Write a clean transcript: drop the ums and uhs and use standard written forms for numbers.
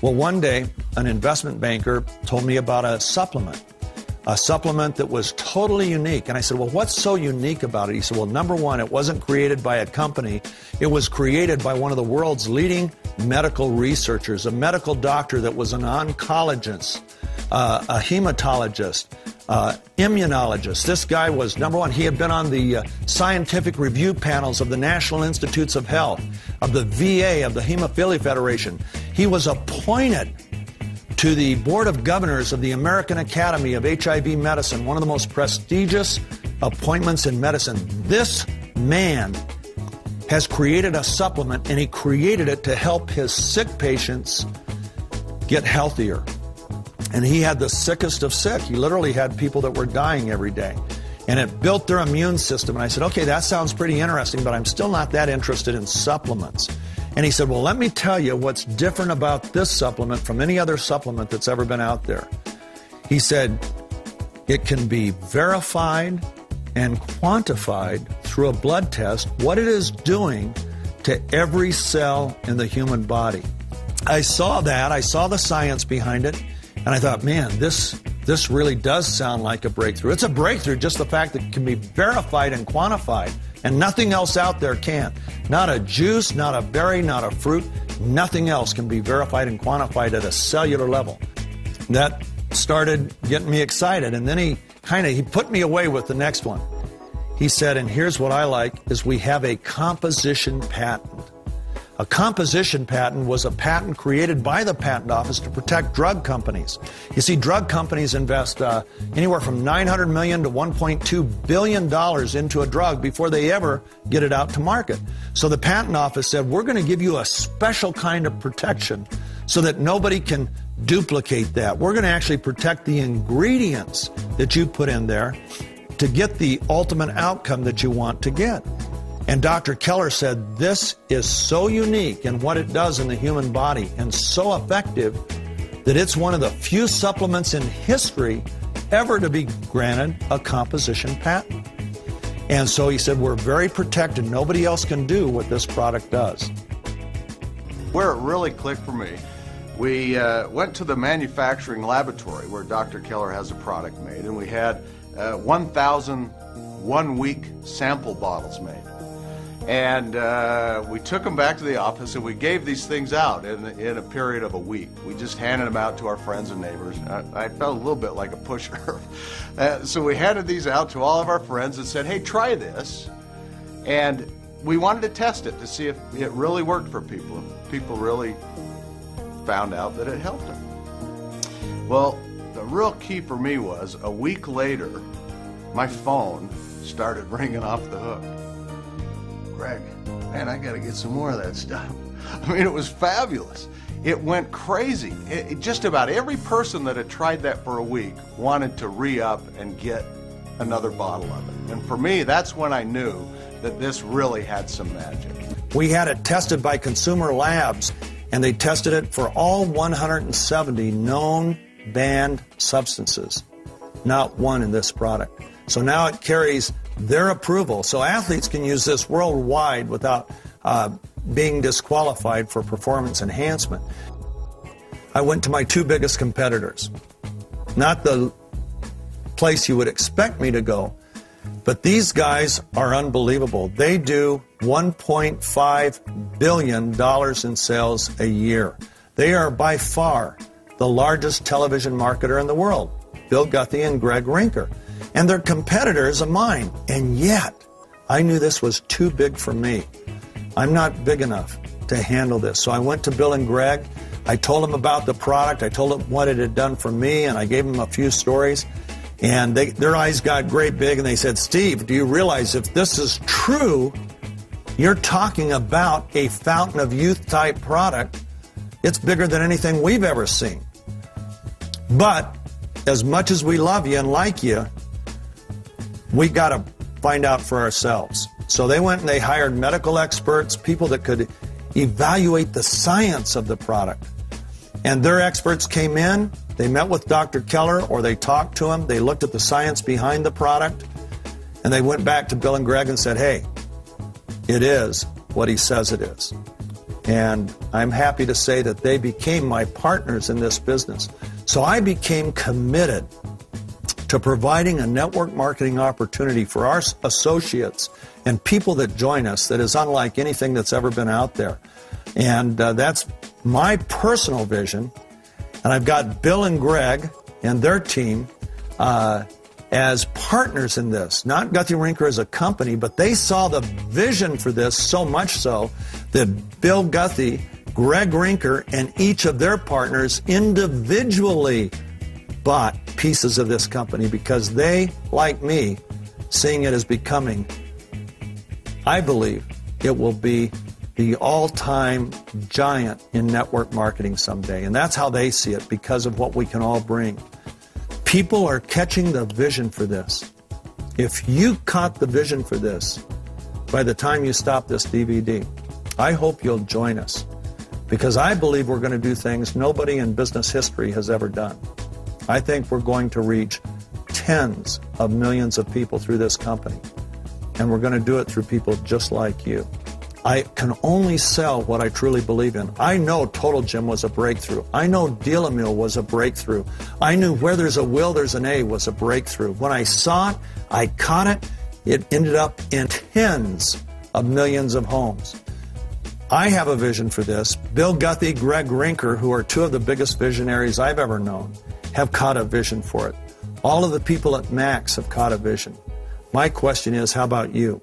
Well, one day, an investment banker told me about a supplement that was totally unique. And I said, well, what's so unique about it? He said, well, number one, it wasn't created by a company. It was created by one of the world's leading medical researchers, a medical doctor that was an oncologist, a hematologist, immunologist. This guy was, number one, he had been on the scientific review panels of the National Institutes of Health, of the VA, of the Hemophilia Federation. He was appointed to the Board of Governors of the American Academy of HIV Medicine, one of the most prestigious appointments in medicine. This man has created a supplement, and he created it to help his sick patients get healthier. And he had the sickest of sick. He literally had people that were dying every day. And it built their immune system. And I said, okay, that sounds pretty interesting, but I'm still not that interested in supplements. And he said, well, let me tell you what's different about this supplement from any other supplement that's ever been out there. He said, it can be verified and quantified through a blood test what it is doing to every cell in the human body. I saw that. I saw the science behind it. And I thought, man, this really does sound like a breakthrough. It's a breakthrough, just the fact that it can be verified and quantified, and nothing else out there can. Not a juice, not a berry, not a fruit, nothing else can be verified and quantified at a cellular level. That started getting me excited, and then he put me away with the next one. He said, and here's what I like, is we have a composition patent. A composition patent was a patent created by the patent office to protect drug companies. You see, drug companies invest anywhere from $900 million to $1.2 billion into a drug before they ever get it out to market. So the patent office said, we're going to give you a special kind of protection so that nobody can duplicate that. We're going to actually protect the ingredients that you put in there to get the ultimate outcome that you want to get. And Dr. Keller said this is so unique in what it does in the human body and so effective that it's one of the few supplements in history ever to be granted a composition patent. And so he said, we're very protected. Nobody else can do what this product does. Where it really clicked for me, we went to the manufacturing laboratory where Dr. Keller has a product made, and we had 1,000 one-week sample bottles made. And we took them back to the office, and we gave these things out in a period of a week. We just handed them out to our friends and neighbors. I felt a little bit like a pusher. So we handed these out to all of our friends and said, hey, try this. And we wanted to test it to see if it really worked for people. People really found out that it helped them. Well, the real key for me was a week later, my phone started ringing off the hook. Greg, man, I got to get some more of that stuff. I mean, it was fabulous. It went crazy. Just about every person that had tried that for a week wanted to re-up and get another bottle of it. And for me, that's when I knew that this really had some magic. We had it tested by consumer labs, and they tested it for all 170 known banned substances. Not one in this product. So now it carries their approval. So athletes can use this worldwide without being disqualified for performance enhancement. I went to my two biggest competitors. Not the place you would expect me to go, but these guys are unbelievable. They do $1.5 billion in sales a year. They are by far the largest television marketer in the world, Bill Guthrie and Greg Rinker. And they're competitors of mine. And yet, I knew this was too big for me. I'm not big enough to handle this. So I went to Bill and Greg. I told them about the product. I told them what it had done for me, and I gave them a few stories. And their eyes got great big, and they said, Steve, do you realize if this is true, you're talking about a fountain of youth type product. It's bigger than anything we've ever seen. But as much as we love you and like you, we got to find out for ourselves. So they went and they hired medical experts, people that could evaluate the science of the product. And their experts came in, they met with Dr. Keller, or they talked to him, they looked at the science behind the product, and they went back to Bill and Greg and said, hey, it is what he says it is. And I'm happy to say that they became my partners in this business. So I became committed to providing a network marketing opportunity for our associates and people that join us that is unlike anything that's ever been out there. And that's my personal vision. And I've got Bill and Greg and their team as partners in this, not Guthy-Rinker as a company, but they saw the vision for this so much so that Bill Guthy, Greg Rinker, and each of their partners individually bought pieces of this company because they, like me, seeing it as becoming, I believe it will be the all-time giant in network marketing someday. And that's how they see it because of what we can all bring. People are catching the vision for this. If you caught the vision for this by the time you stop this DVD, I hope you'll join us because I believe we're going to do things nobody in business history has ever done. I think we're going to reach tens of millions of people through this company, and we're going to do it through people just like you. I can only sell what I truly believe in. I know Total Gym was a breakthrough. I know Deal-A-Meal was a breakthrough. I knew where there's a will, there's an A was a breakthrough. When I saw it, I caught it. It ended up in tens of millions of homes. I have a vision for this. Bill Guthy, Greg Rinker, who are two of the biggest visionaries I've ever known, have caught a vision for it. All of the people at Max have caught a vision. My question is, how about you?